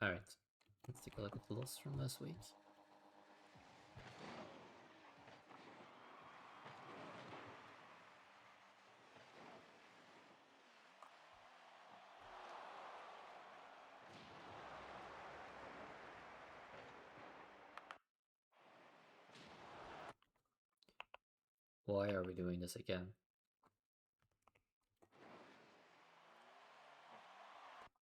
Alright, let's take a look at the loss from last week. Why are we doing this again?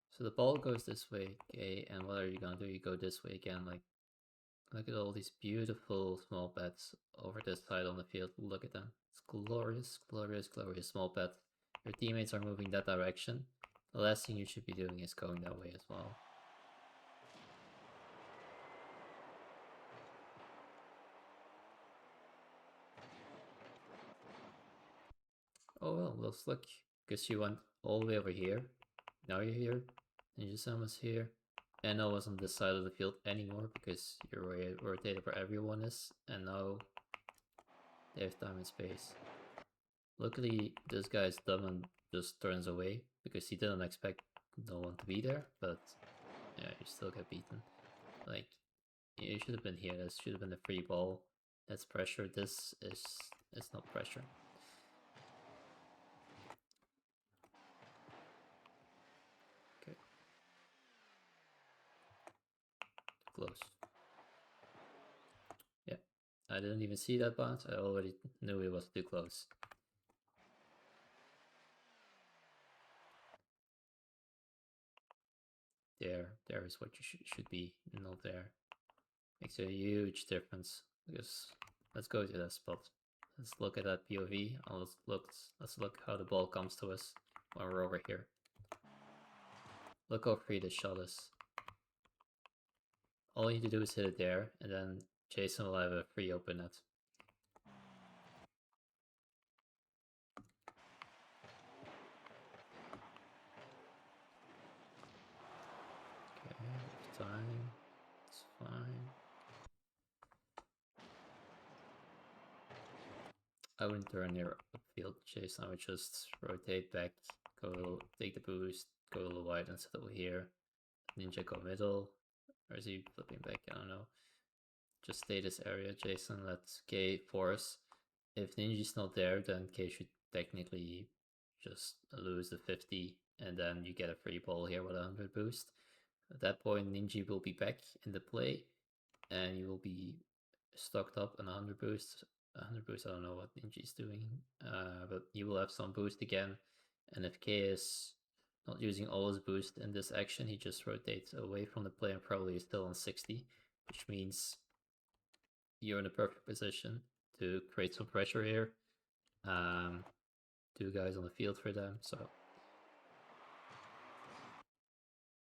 So the ball goes this way, okay, and what are you gonna do? You go this way again, like, look at all these beautiful small bets over this side on the field. Look at them. It's glorious, glorious, glorious small bet. Your teammates are moving that direction. The last thing you should be doing is going that way as well. Oh well, let's look, because you went all the way over here. Now you're here. Ninja-san was here. And I was on this side of the field anymore because you're rotated where everyone is. And now they have time and space. Luckily, this guy's dumb and just turns away because he didn't expect no one to be there. But yeah, you still get beaten. Like, you should have been here. This should have been a free ball. That's pressure. This is not pressure. Okay. Close. Yeah. I didn't even see that bounce. I already knew it was too close. There is what you should be, not there. Makes a huge difference. Because let's go to that spot. Let's look at that POV. And let's look how the ball comes to us when we're over here. Look how free this shot is. All you need to do is hit it there, and then Jason will have a free open net. Okay, time. It's fine. I wouldn't turn near upfield, Jason. I would just rotate back, go take the boost, go a little wide and settle here. Ninja go middle. Or is he flipping back? I don't know. Just stay this area, Jason. Let K force. If Ninja's not there, then K should technically just lose the 50, and then you get a free ball here with a 100 boost. At that point, Ninja will be back in the play, and you will be stocked up on 100 boost. 100 boost, I don't know what Ninja's doing, but you will have some boost again. And if K is not using all his boost in this action, he just rotates away from the play and probably is still on 60, which means you're in a perfect position to create some pressure here. Two guys on the field for them, so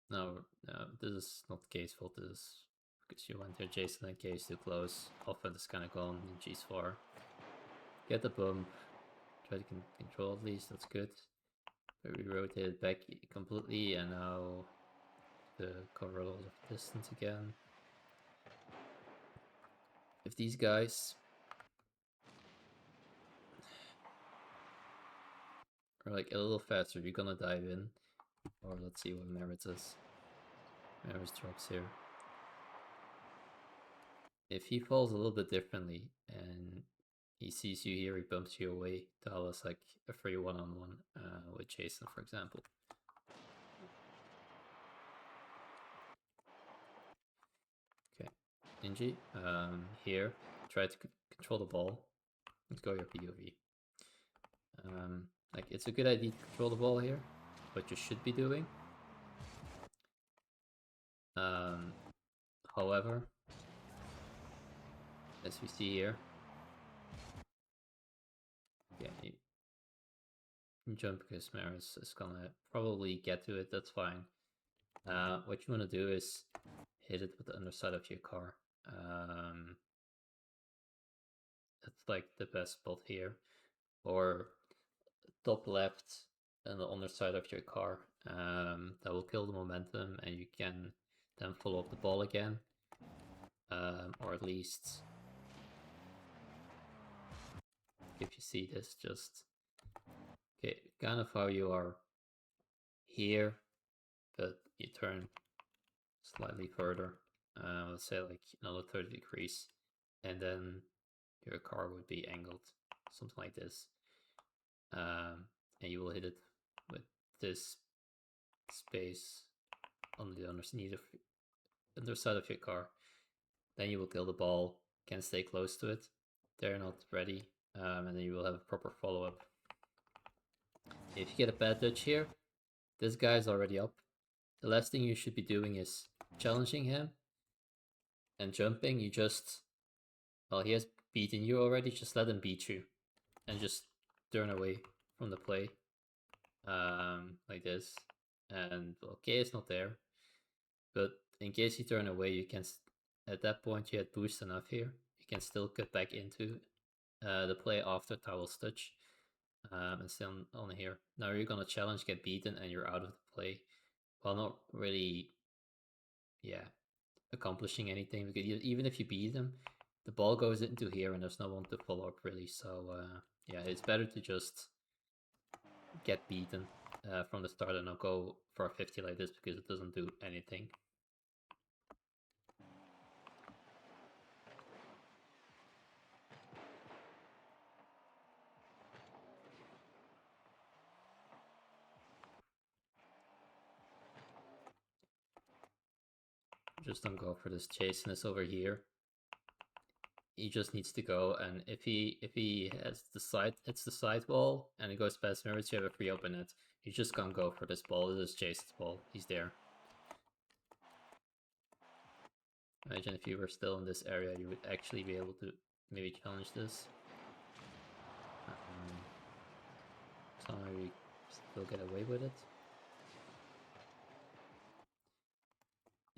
no, this is not K's fault. This is because you went there, Jason, and K is too close. Offense is kind of gone. G's far. Get the bump. Try to control at least. That's good. But we rotated back completely, and now to cover a lot of distance again. If these guys are like a little faster, you're gonna dive in. Or let's see what Merritt is. Merritt drops here. If he falls a little bit differently and he sees you here, he bumps you away. That was like a free one-on-one with Jason, for example. Okay, Ninja, here, try to control the ball. Let's go your POV. Like, it's a good idea to control the ball here. What you should be doing. However, as we see here, yeah, you jump because Maris is gonna probably get to it. That's fine. What you want to do is hit it with the underside of your car. That's like the best spot here, or top left and the underside of your car. That will kill the momentum, and you can then follow up the ball again, or at least if you see this, just okay, kind of how you are here, but you turn slightly further. Let's say like another 30 degrees, and then your car would be angled, something like this. And you will hit it with this space on the underside of your car. Then you will kill the ball, can stay close to it. They're not ready, and then you will have a proper follow-up. If you get a bad touch here, this guy's already up. The last thing you should be doing is challenging him and jumping. You just, well, he has beaten you already, just let him beat you and just turn away from the play, like this. And okay, it's not there, but in case you turn away, you can, at that point you had boost enough here, you can still cut back into the play after Towel's touch, and stay on here. Now you're gonna challenge, get beaten, and you're out of the play, while not really, yeah, accomplishing anything, because even if you beat them, the ball goes into here and there's no one to follow up really. So yeah, it's better to just get beaten from the start and not go for a 50 like this, because it doesn't do anything. Just don't go for this chaseness over here. He just needs to go, and if he has the side, it's the side wall, and it goes past mirrors, you have a free open net. You just can't go for this ball. This is Jason's ball. He's there. Imagine if you were still in this area, you would actually be able to maybe challenge this. Somehow we still get away with it.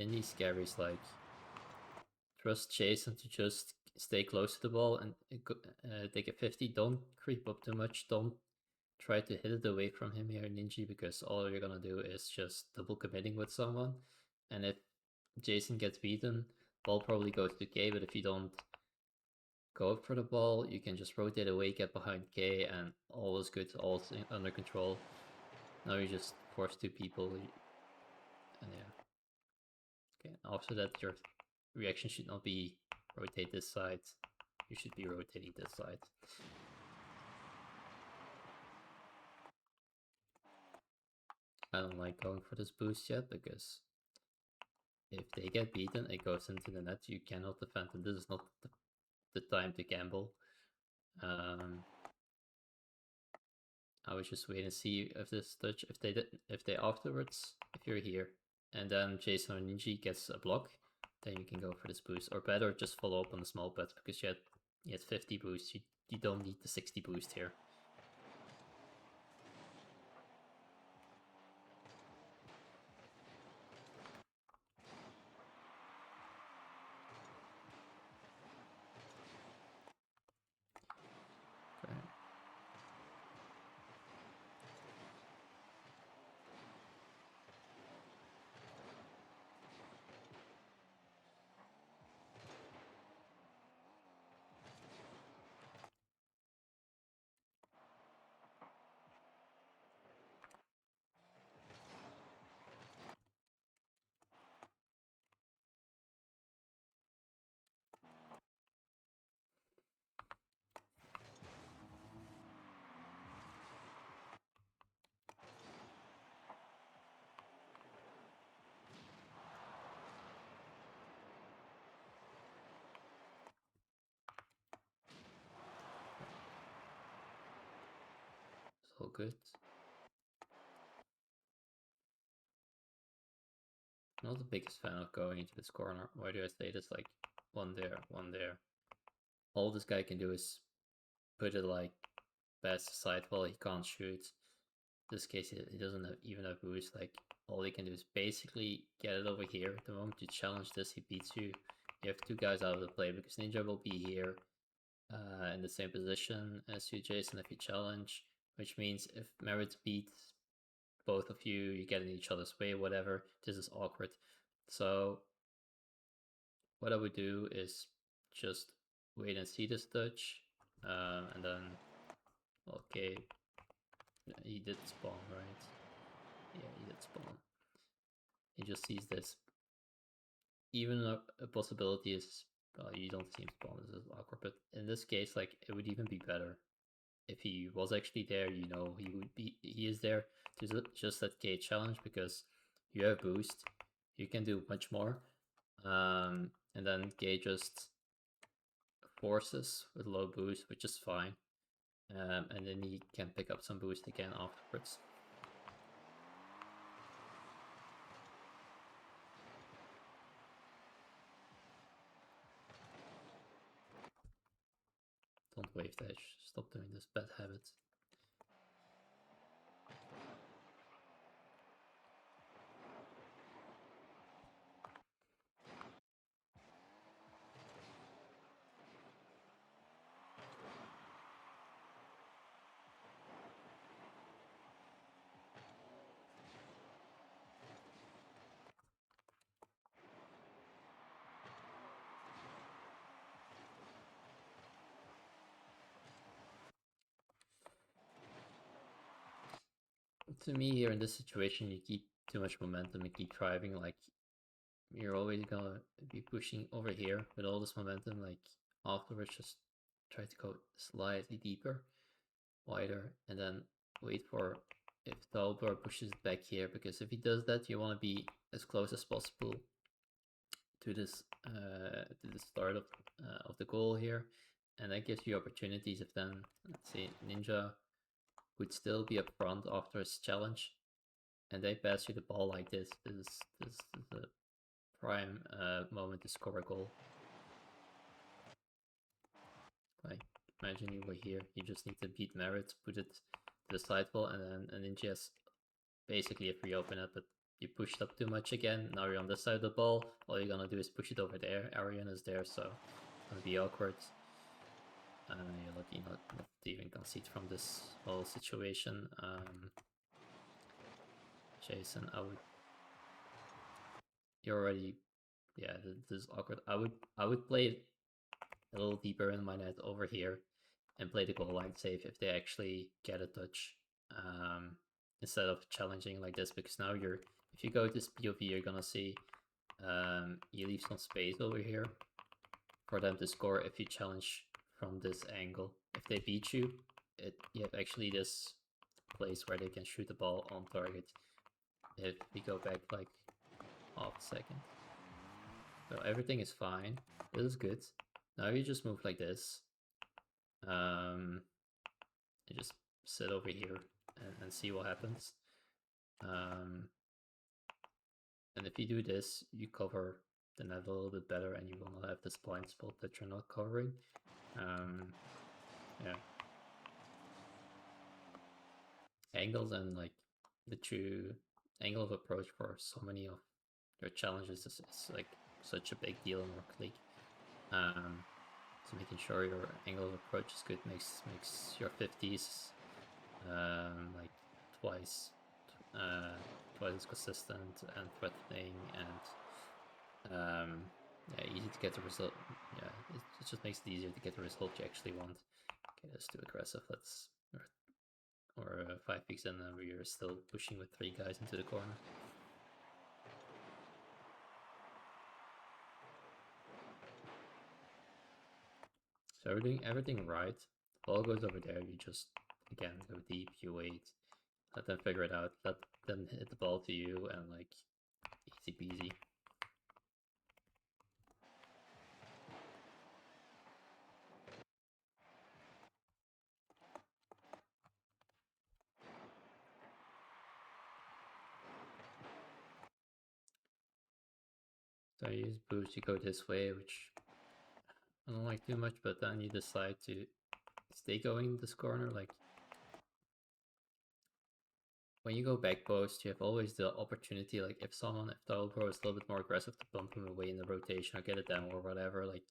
In these carries, like, trust Jason to just stay close to the ball and take a 50. Don't creep up too much. Don't try to hit it away from him here, Ninja, because all you're gonna do is just double committing with someone. And if Jason gets beaten, ball probably goes to K, but if you don't go up for the ball, you can just rotate away, get behind K, and all is good, all is under control. Now you just force two people, and yeah. Okay, after that, your reaction should not be rotate this side, you should be rotating this side. I don't like going for this boost yet, because if they get beaten, it goes into the net, you cannot defend, and this is not the time to gamble. I would just wait and see if this touch, if they afterwards, if you're here, and then Jason or Ninja gets a block, then you can go for this boost. Or better, just follow up on the small bet, because you had 50 boost, you don't need the 60 boost here. Okay. It's all good. I'm not the biggest fan of going into this corner. Why do I say this? Like, one there, one there. All this guy can do is put it like past the side wall, he can't shoot. In this case, he doesn't even have boost. Like, all he can do is basically get it over here. The moment you challenge this, he beats you. You have two guys out of the play, because Ninja will be here in the same position as you, Jason, if you challenge. Which means if Merit beats both of you, you get in each other's way, whatever. This is awkward. So what I would do is just wait and see this touch, and then, okay, he did spawn, right? Yeah, he did spawn. He just sees this even a possibility is, well, you don't seem spawn, this is awkward, but in this case, like, it would even be better if he was actually there. You know, he is there to just that K challenge, because you have boost, you can do much more, and then K just forces with low boost, which is fine, and then he can pick up some boost again afterwards. Don't wave dash. Stop doing this bad habit. To me, here in this situation, you keep too much momentum and keep driving. Like, you're always gonna be pushing over here with all this momentum. Like, afterwards, just try to go slightly deeper, wider, and then wait for if Dalbor pushes back here, because if he does that, you want to be as close as possible to this to the start of the goal here, and that gives you opportunities. If then, let's say, Ninja would still be up front after his challenge, and they pass you the ball like this is the prime moment to score a goal. Like, imagine you were here, you just need to beat Merit, put it to the side ball, and then Ninja's basically a free open up, but you pushed up too much again. Now you're on this side of the ball. All you're gonna do is push it over there. Arian is there, so it's gonna be awkward. And you're lucky not to even concede from this whole situation. Jason, you're already, yeah, this is awkward. I would play it a little deeper in my net over here and play the goal line safe if they actually get a touch, instead of challenging like this, because now if you go to this POV, you're gonna see you leave some space over here for them to score if you challenge from this angle. If they beat you, you have actually this place where they can shoot the ball on target if we go back like half a second. So everything is fine. This is good. Now you just move like this. And just sit over here and see what happens. And if you do this, you cover the net a little bit better, and you will not have this blind spot that you're not covering. Yeah. Angles and like the true angle of approach for so many of your challenges is like such a big deal in Rocket League. So making sure your angle of approach is good makes your 50s like twice as consistent and threatening, and yeah, easy to get the result. Yeah, it just makes it easier to get the result you actually want. Okay, that's too aggressive. Let's or 5 picks in, and we're still pushing with 3 guys into the corner. So we're doing everything right. The ball goes over there, you just, again, go deep, you wait, let them figure it out, let them hit the ball to you, and like, easy peasy. So you use boost, you go this way, which I don't like too much, but then you decide to stay going this corner. Like, when you go back post, you have always the opportunity, like if Dalbro is a little bit more aggressive, to bump him away in the rotation or get a demo or whatever. Like,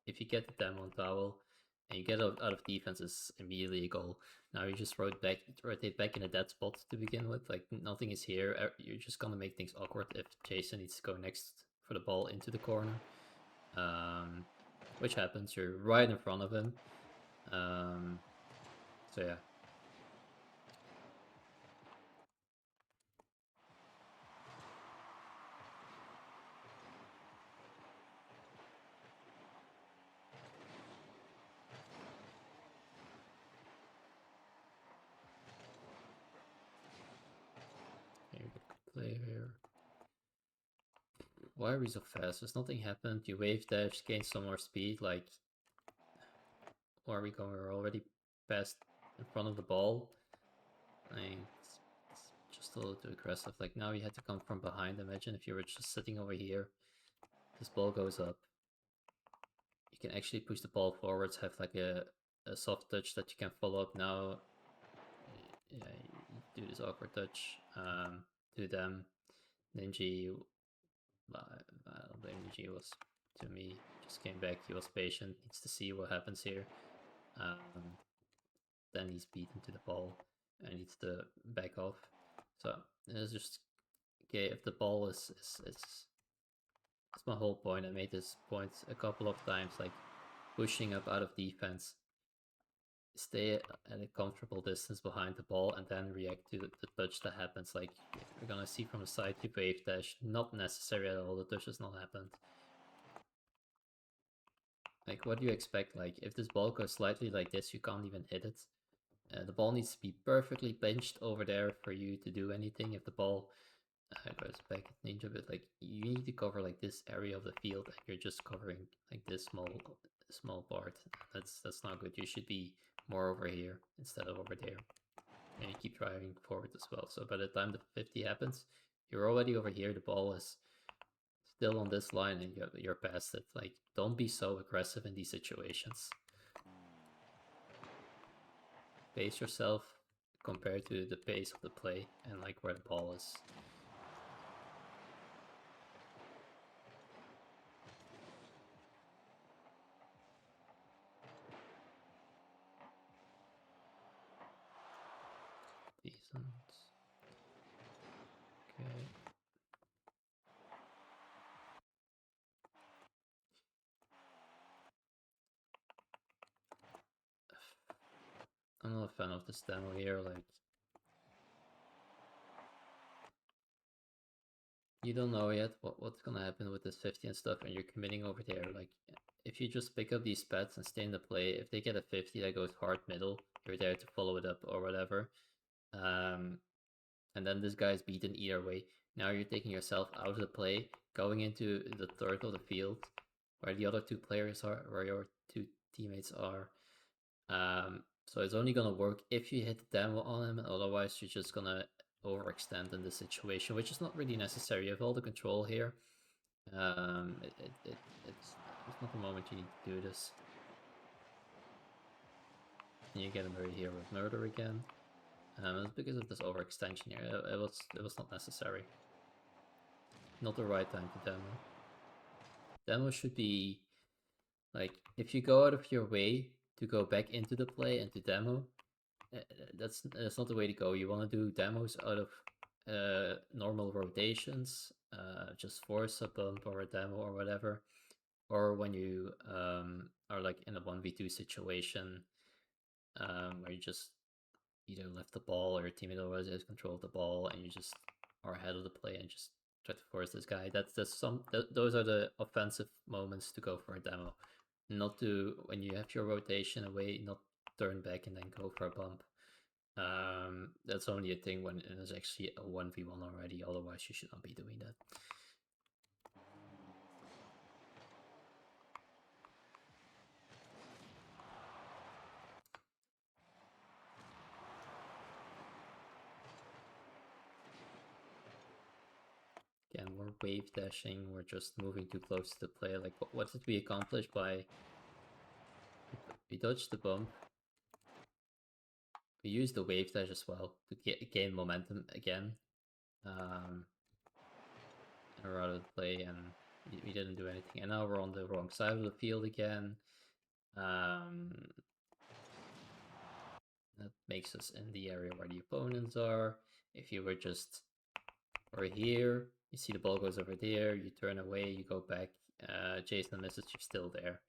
if you get the demo on Towel and you get out of defense, it's immediately a goal. Now you just rotate back in a dead spot to begin with. Like, nothing is here. You're just gonna make things awkward if Jason needs to go next for the ball into the corner. Which happens, you're right in front of him. So yeah. Why are we so fast? There's nothing happened. You wave dash, gain some more speed. Like, where are we going? We're already past in front of the ball. Like, it's just a little too aggressive. Like, now you had to come from behind. Imagine if you were just sitting over here. This ball goes up. You can actually push the ball forwards, have like a soft touch that you can follow up now. Yeah, you do this awkward touch to them. Ninja, I don't blame Ninja, was, to me, just came back, he was patient, needs to see what happens here. Then he's beaten to the ball and needs to back off. So it's just, okay, if the ball is that's my whole point. I made this point a couple of times, like pushing up out of defense, stay at a comfortable distance behind the ball, and then react to the touch that happens. Like, we're gonna see from the side, you wave dash, not necessary at all, the touch has not happened. Like, what do you expect? Like, if this ball goes slightly like this, you can't even hit it. The ball needs to be perfectly pinched over there for you to do anything. If the ball goes back at Ninja, but like, you need to cover like this area of the field, and you're just covering like this small part. That's not good. You should be more over here instead of over there. And you keep driving forward as well. So by the time the 50 happens, you're already over here. The ball is still on this line, and you're past it. Like, don't be so aggressive in these situations. Pace yourself compared to the pace of the play and like where the ball is. Decent. Okay. I'm not a fan of this demo here. Like, you don't know yet what's gonna happen with this 50 and stuff, and you're committing over there. Like, if you just pick up these pets and stay in the play, if they get a 50 that goes hard middle, you're there to follow it up or whatever. And then this guy's beaten either way. Now you're taking yourself out of the play, going into the third of the field, where the other two players are, where your two teammates are. So it's only gonna work if you hit the demo on him, otherwise you're just gonna overextend in this situation, which is not really necessary. You have all the control here. It's not the moment you need to do this. And you get him right here with murder again. It's because of this overextension here. It was not necessary. Not the right time to demo. Demo should be like, if you go out of your way to go back into the play and to demo, that's not the way to go. You want to do demos out of normal rotations, just force a bump or a demo or whatever, or when you are like in a 1v2 situation where you just either left the ball or your teammate always has control of the ball and you just are ahead of the play and just try to force this guy. Those are the offensive moments to go for a demo, not to, when you have your rotation away, not turn back and then go for a bump. That's only a thing when it is actually a 1v1 already, otherwise you should not be doing that. Again, we're wave dashing, we're just moving too close to the player. Like, what did we accomplish by... We dodged the bump. We used the wave dash as well to gain momentum again. And we're out of the play and we didn't do anything. And now we're on the wrong side of the field again. That makes us in the area where the opponents are. If you were just over here, you see the ball goes over there, you turn away, you go back, Jason misses, you're still there.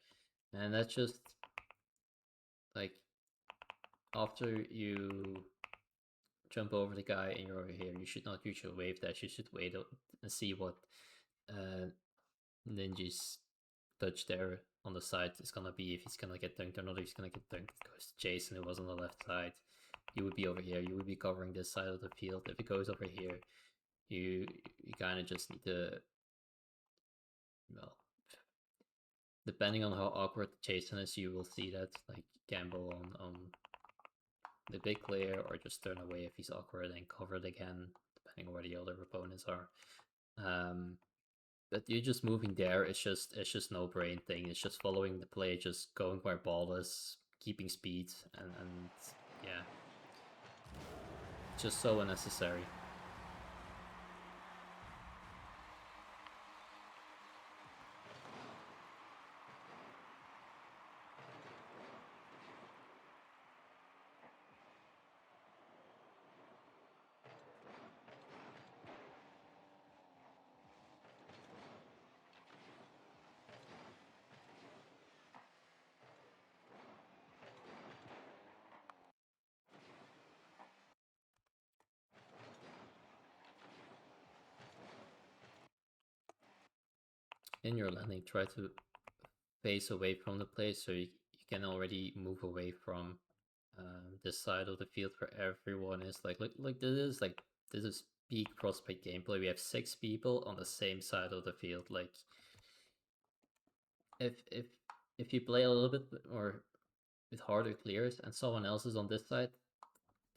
And that's just like, after you jump over the guy and you're over here, you should not use your wave dash, you should wait and see what Ninja's touch there on the side is gonna be, if he's gonna get dunked or not. If he's gonna get dunked, it goes to Jason, who was on the left side. You would be over here, you would be covering this side of the field. If it goes over here, you kind of just need to well, depending on how awkward Jason is, you will see that, like, gamble on the big clear, or just turn away if he's awkward and cover it again, depending on where the other opponents are. But you're just moving there. It's just no brain thing. It's just following the play, just going where ball is, keeping speed, and yeah, just so unnecessary. In your landing, try to face away from the play so you can already move away from this side of the field where everyone is. Like this is peak prospect gameplay. We have 6 people on the same side of the field. Like if you play a little bit or with harder clears and someone else is on this side,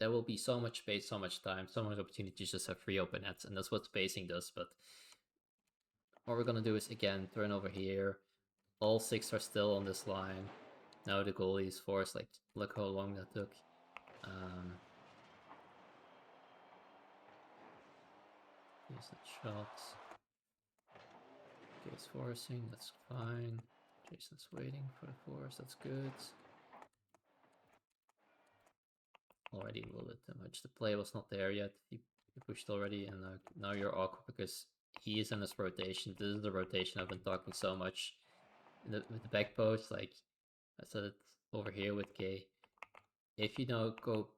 there will be so much space, so much time, so much opportunity to just have free open nets, and that's what spacing does. But what we're gonna do is again turn over here. All 6 are still on this line. Now the goalie is forced. Like, look how long that took. Decent shots. Okay, it's forcing. That's fine. Jason's waiting for the force. That's good. Already a little bit too much. The play was not there yet. He pushed already, and now you're awkward because he is in this rotation. This is the rotation I've been talking so much. With the back post, like I said it over here with K. If you don't go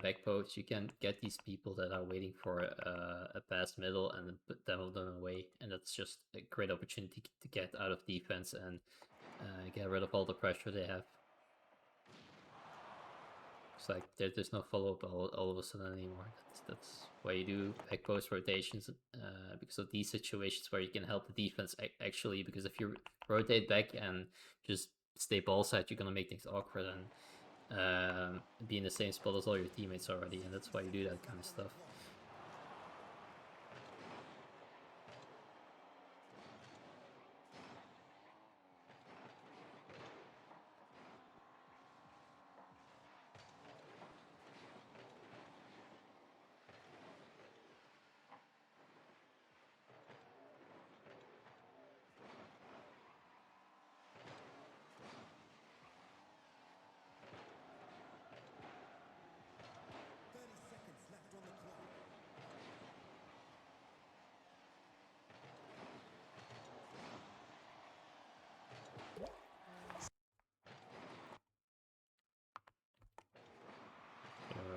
back post, you can get these people that are waiting for a pass middle and then put them away, and that's just a great opportunity to get out of defense and get rid of all the pressure they have. It's like there's no follow-up all of a sudden anymore. That's why you do back post rotations, because of these situations where you can help the defense actually, because if you rotate back and just stay ball side, you're gonna make things awkward and be in the same spot as all your teammates already, and that's why you do that kind of stuff.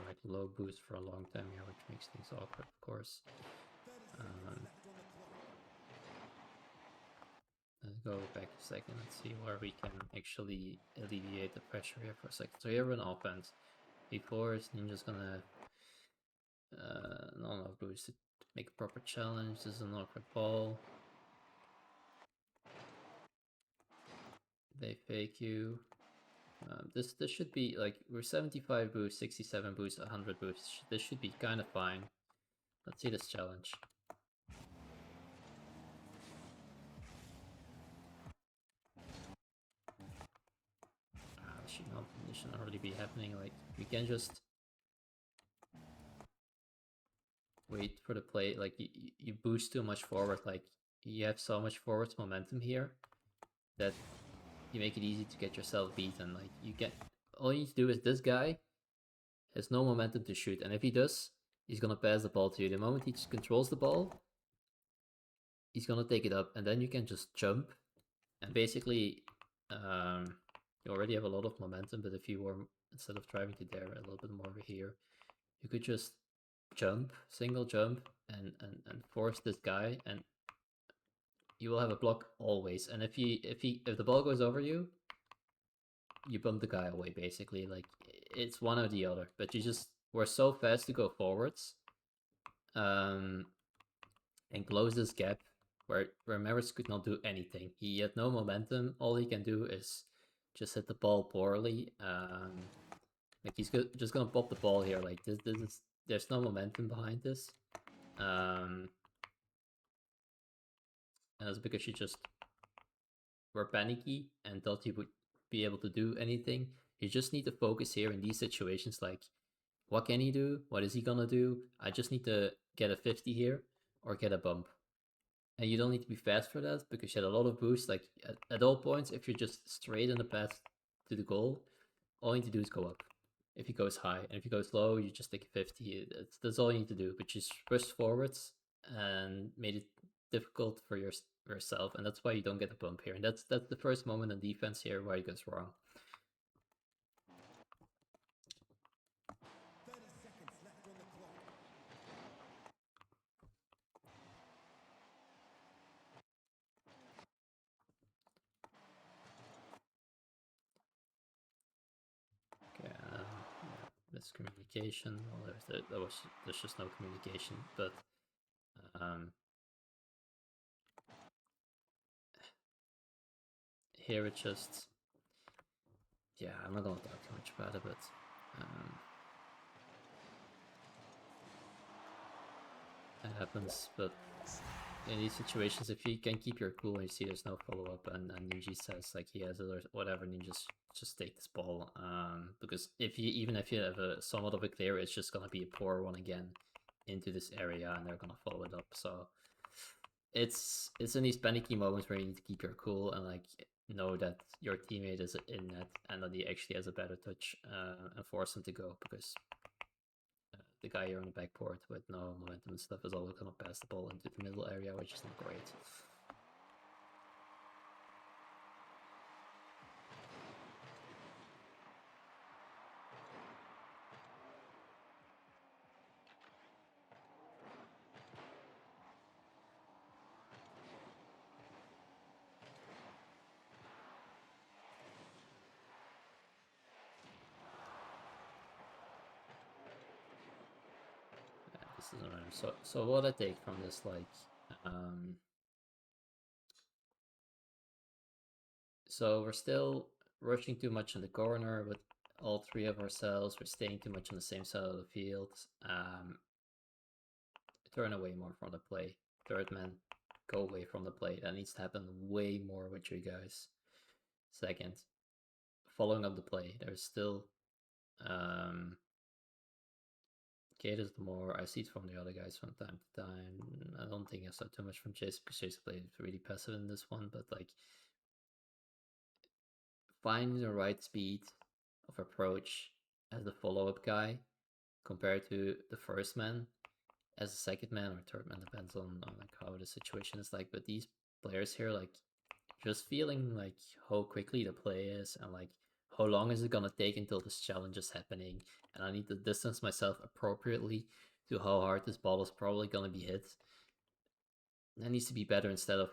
Like low boost for a long time here, which makes things awkward, of course. Let's go back a second and see where we can actually alleviate the pressure here for a second. So here we're in offense. Before Ninja's gonna no boost to make a proper challenge. This is an awkward ball. They fake you. This should be like, we're 75 boost, 67 boost, 100 boost. This should be kind of fine. Let's see this challenge. This should not really be happening. Like, you can just wait for the play. Like, you boost too much forward. Like, you have so much forwards momentum here that you make it easy to get yourself beaten. Like, you get, all you need to do is, this guy has no momentum to shoot, and if he does, he's gonna pass the ball to you. The moment he just controls the ball, he's gonna take it up, and then you can just jump, and basically you already have a lot of momentum. But if you were, instead of driving to there, a little bit more over here, you could just jump, single jump, and force this guy, and you will have a block always. And if the ball goes over you, you bump the guy away, basically. Like, it's one or the other. But you just were so fast to go forwards and close this gap where Maris could not do anything. He had no momentum. All he can do is just hit the ball poorly. Like he's just gonna pop the ball here. Like this is there's no momentum behind this. And that's because you just were panicky and thought you would be able to do anything. You just need to focus here in these situations. Like, what can he do? What is he gonna do? I just need to get a 50 here or get a bump. And you don't need to be fast for that because you had a lot of boost. Like at all points, if you're just straight in the path to the goal, all you need to do is go up. If he goes high, and if he goes low, you just take a 50. That's all you need to do. But you pushed forwards and made it difficult for yourself, and that's why you don't get a bump here. And that's the first moment in defense here where it goes wrong. Okay, yeah, miscommunication. Well, there's just no communication, but here it just, yeah, I'm not gonna talk too much about it, but it happens. But in these situations, if you can keep your cool and you see there's no follow up, and Ninja says like he has it or whatever, then you just take this ball. Because even if you have a somewhat of a clear, it's just gonna be a poor one again into this area, and they're gonna follow it up. So it's in these panicky moments where you need to keep your cool and like know that your teammate is in net and that he actually has a better touch, and force him to go, because the guy here on the backboard with no momentum and stuff is always gonna pass the ball into the middle area, which is not great. This is annoying. So what I take from this, like, so we're still rushing too much in the corner with all three of ourselves. We're staying too much on the same side of the field. Turn away more from the play. Third man, go away from the play. That needs to happen way more with you guys. Second, following up the play. There's still Kate is the more, I see it from the other guys from time to time. I don't think I saw too much from Chase because Chase played really passive in this one, but like finding the right speed of approach as the follow-up guy compared to the first man as a second man or third man, depends on like how the situation is like. But these players here, like just feeling like how quickly the play is and like how long is it gonna take until this challenge is happening, and I need to distance myself appropriately to how hard this ball is probably gonna be hit. That needs to be better instead of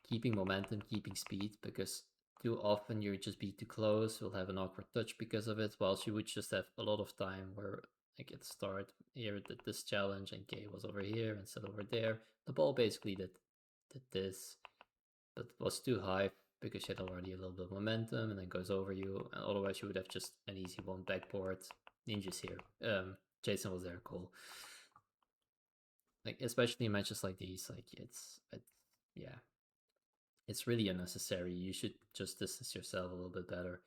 keeping momentum, keeping speed, because too often you just be too close, you'll have an awkward touch because of it, whilst you would just have a lot of time where like at the start here did this challenge and Kay was over here instead over there. The ball basically did this, but was too high because you had already a little bit of momentum and then goes over you, and otherwise you would have just an easy one backboard. Ninja's here. Jason was there, cool. Like especially in matches like these, like it's yeah, it's really unnecessary. You should just distance yourself a little bit better.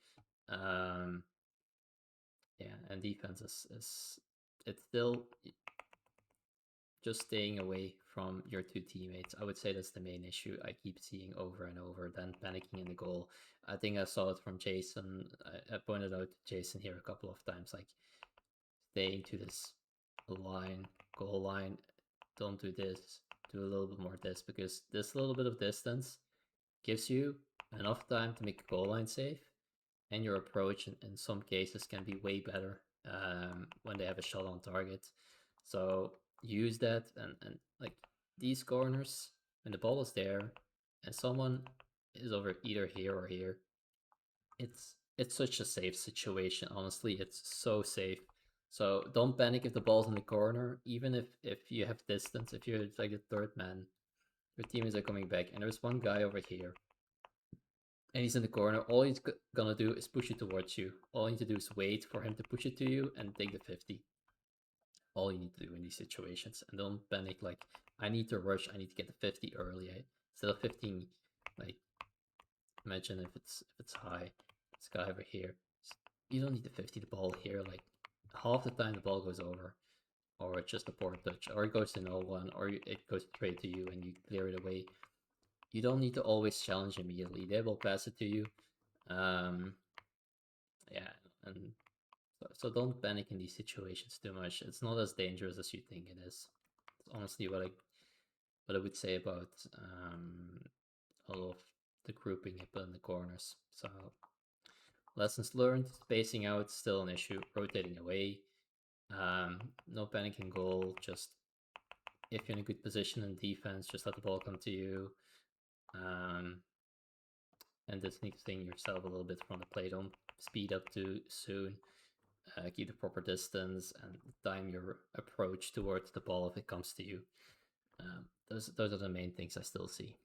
Yeah, and defense is it's still just staying away from your two teammates. I would say that's the main issue I keep seeing over and over, then panicking in the goal. I think I saw it from Jason. I pointed out to Jason here a couple of times, like staying to this line, goal line. Don't do this. Do a little bit more this, because this little bit of distance gives you enough time to make a goal line save, and your approach in some cases can be way better when they have a shot on target. So use that, and like these corners, when the ball is there and someone is over either here or here, it's such a safe situation. Honestly, it's so safe. So don't panic if the ball's in the corner, even if you have distance. If you're like the third man, Your teammates are coming back, and there's one guy over here. And he's in the corner. All he's gonna do is push it towards you. All you need to do is wait for him to push it to you and take the 50. All you need to do in these situations. And don't panic like, I need to rush, I need to get the 50 early. Instead of 15, like, imagine if it's high. This guy over here. You don't need to 50 the ball here. Like, half the time the ball goes over. Or it's just a poor touch. Or it goes to no one. Or it goes straight to you and you clear it away. You don't need to always challenge immediately. They will pass it to you. Yeah, and so don't panic in these situations too much. It's not as dangerous as you think it is. It's honestly what I would say about all of the grouping I put in the corners. So lessons learned: spacing out still an issue. Rotating away. No panic in goal. Just if you're in a good position in defense, just let the ball come to you. And distancing yourself a little bit from the play. Don't speed up too soon. Keep the proper distance and time your approach towards the ball if it comes to you. Those are the main things I still see.